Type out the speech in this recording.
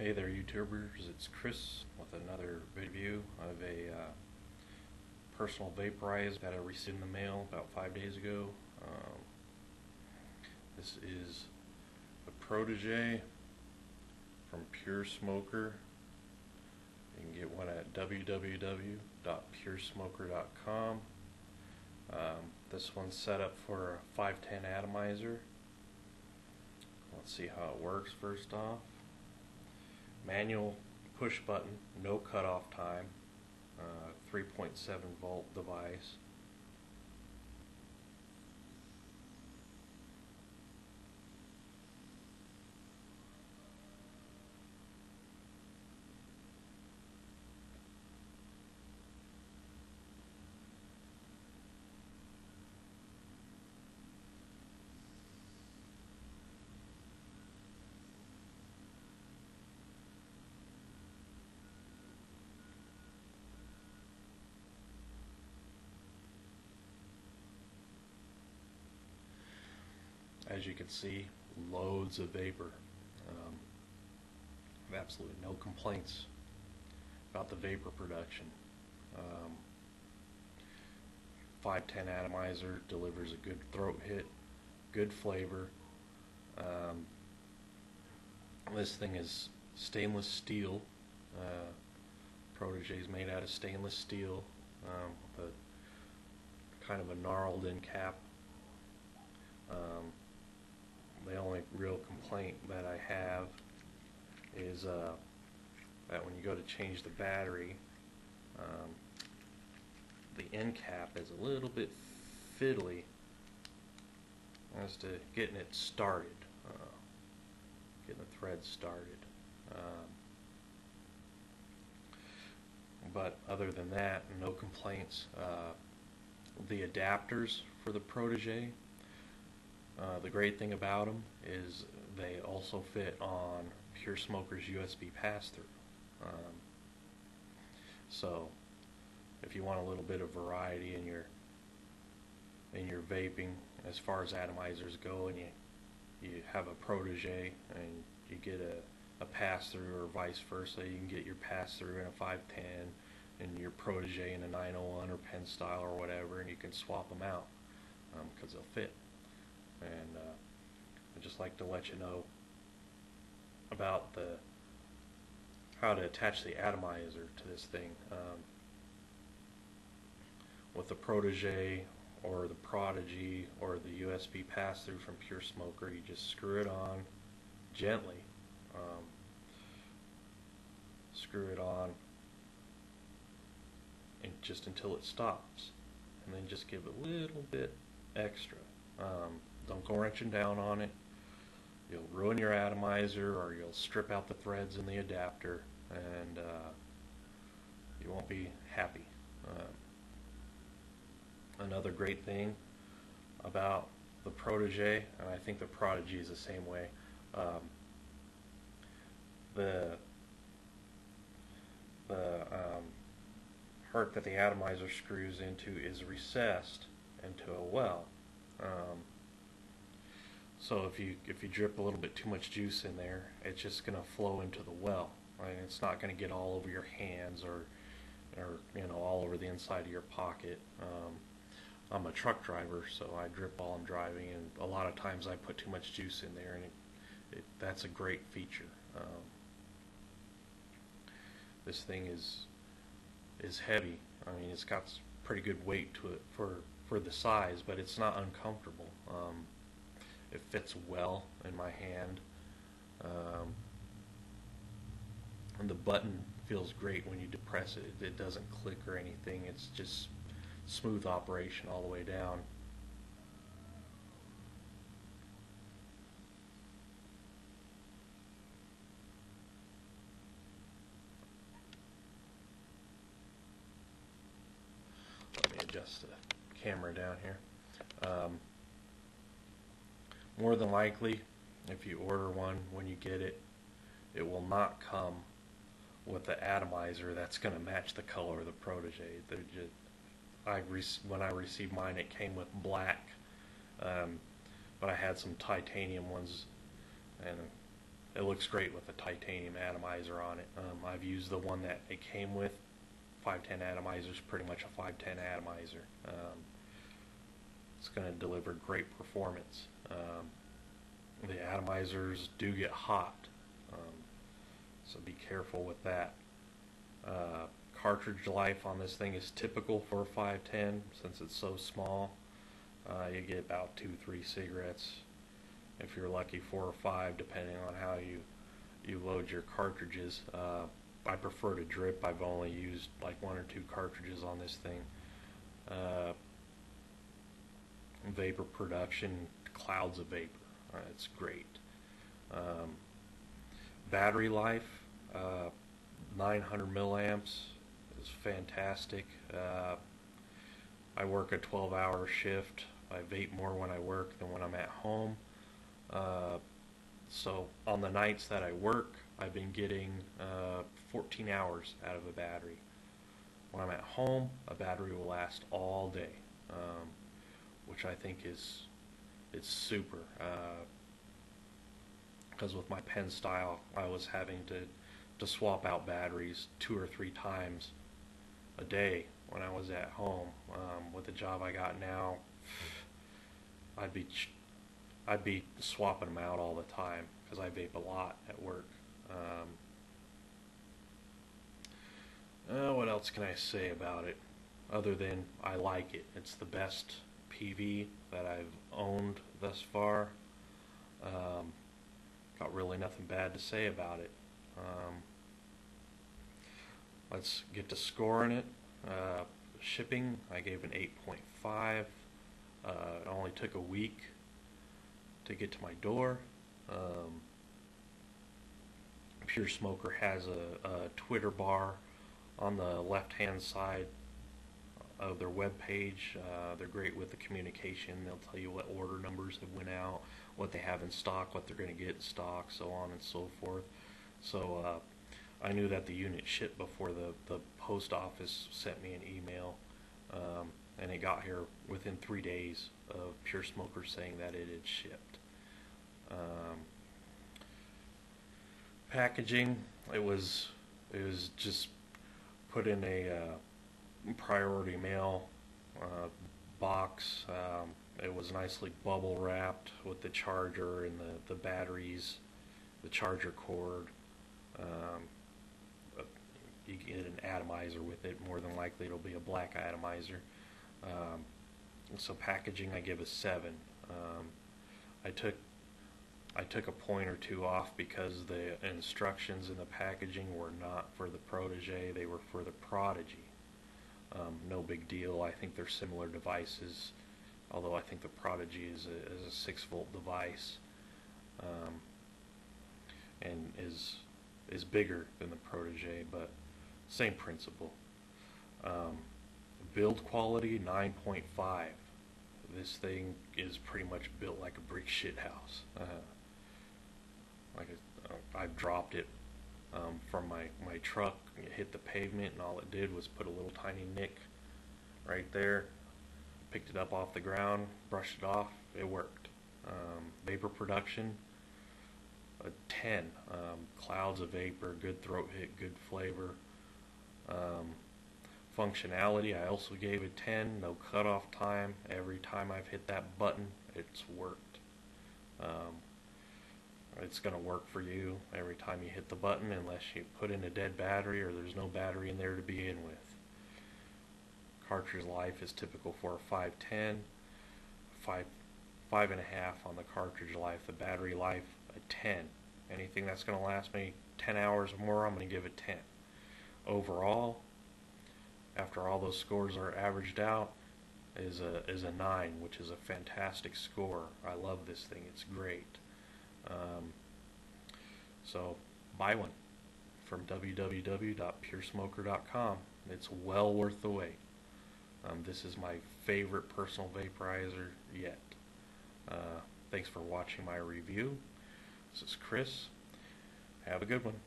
Hey there YouTubers, it's Chris with another review of a personal vaporizer that I received in the mail about 5 days ago. This is the Protege from Puresmoker. You can get one at www.puresmoker.com. This one's set up for a 510 atomizer. Let's see how it works first off. Manual push button, no cutoff time, 3.7 volt device. As you can see, loads of vapor. Absolutely no complaints about the vapor production. 510 atomizer delivers a good throat hit, good flavor. This thing is stainless steel. Protege is made out of stainless steel with a kind of a gnarled in cap. The only real complaint that I have is that when you go to change the battery, the end cap is a little bit fiddly as to getting it started, getting the thread started. But other than that, no complaints. The adapters for the Protege, the great thing about them is they also fit on Puresmoker's USB pass-through. So if you want a little bit of variety in your vaping as far as atomizers go, and you have a Protege and you get a pass-through, or vice versa, you can get your pass-through in a 510 and your Protege in a 901 or pen style or whatever, and you can swap them out because they'll fit. And I'd just like to let you know about how to attach the atomizer to this thing. With the Protege or the Prodigy or the USB pass-through from Puresmoker, you just screw it on gently. Screw it on and just until it stops, and then just give it a little bit extra. Don't go wrenching down on it. You'll ruin your atomizer, or you'll strip out the threads in the adapter, and you won't be happy. Another great thing about the Protege, and I think the Prodigy is the same way, the part that the atomizer screws into is recessed into a well. So if you drip a little bit too much juice in there, it's just going to flow into the well. Right? It's not going to get all over your hands or all over the inside of your pocket. I'm a truck driver, so I drip while I'm driving, and a lot of times I put too much juice in there, and that's a great feature. This thing is heavy. I mean, it's got pretty good weight to it for the size, but it's not uncomfortable. It fits well in my hand, and the button feels great when you depress it. It doesn't click or anything. It's just smooth operation all the way down. Let me adjust the camera down here. More than likely, if you order one, when you get it, it will not come with the atomizer that's going to match the color of the Protege. When I received mine, it came with black, but I had some titanium ones, and it looks great with a titanium atomizer on it. I've used the one that it came with. 510 atomizer is pretty much a 510 atomizer. It's going to deliver great performance. The atomizers do get hot, so be careful with that. Cartridge life on this thing is typical for a 510 since it's so small. You get about 2-3 cigarettes. If you're lucky, 4 or 5, depending on how you load your cartridges. I prefer to drip. I've only used like 1 or 2 cartridges on this thing. Vapor production, clouds of vapor. It's great. Battery life, 900 milliamps is fantastic. I work a 12-hour shift. I vape more when I work than when I'm at home. So on the nights that I work, I've been getting 14 hours out of a battery. When I'm at home, a battery will last all day, which I think is super. Because with my pen style, I was having to swap out batteries 2 or 3 times a day when I was at home. With the job I got now, I'd be swapping them out all the time because I vape a lot at work. What else can I say about it other than I like it? It's the best PV that I've owned thus far. Got really nothing bad to say about it. Let's get to scoring it. Shipping, I gave an 8.5. It only took a week to get to my door. Puresmoker has a Twitter bar on the left-hand side of their web page. They're great with the communication. They'll tell you what order numbers have went out, what they have in stock, what they're going to get in stock, so on and so forth. So I knew that the unit shipped before the post office sent me an email, and it got here within 3 days of Puresmoker saying that it had shipped. Packaging, it was just put in a priority mail box. It was nicely bubble wrapped with the charger and the batteries, the charger cord. You get an atomizer with it. More than likely it'll be a black atomizer. So packaging, I give a 7. I took a point or 2 off because the instructions in the packaging were not for the Protege, they were for the Prodigy. No big deal. I think they're similar devices, although I think the Prodigy is a 6-volt device, and is bigger than the Protege, but same principle. Build quality, 9.5. This thing is pretty much built like a brick shit house. I've dropped it from my truck. It hit the pavement, and all it did was put a little tiny nick right there. Picked it up off the ground, brushed it off. It worked. Vapor production, a 10. Clouds of vapor, good throat hit, good flavor. Functionality, I also gave it 10. No cutoff time. Every time I've hit that button, it's worked. It's going to work for you every time you hit the button, unless you put in a dead battery or there's no battery in there to begin with. Cartridge life is typical for a 510, 5.5 on the cartridge life. The battery life, a 10. Anything that's going to last me 10 hours or more, I'm going to give it 10. Overall, after all those scores are averaged out, is a 9, which is a fantastic score. I love this thing. It's great. So buy one from www.puresmoker.com. It's well worth the wait. This is my favorite personal vaporizer yet. Thanks for watching my review. This is Chris. Have a good one.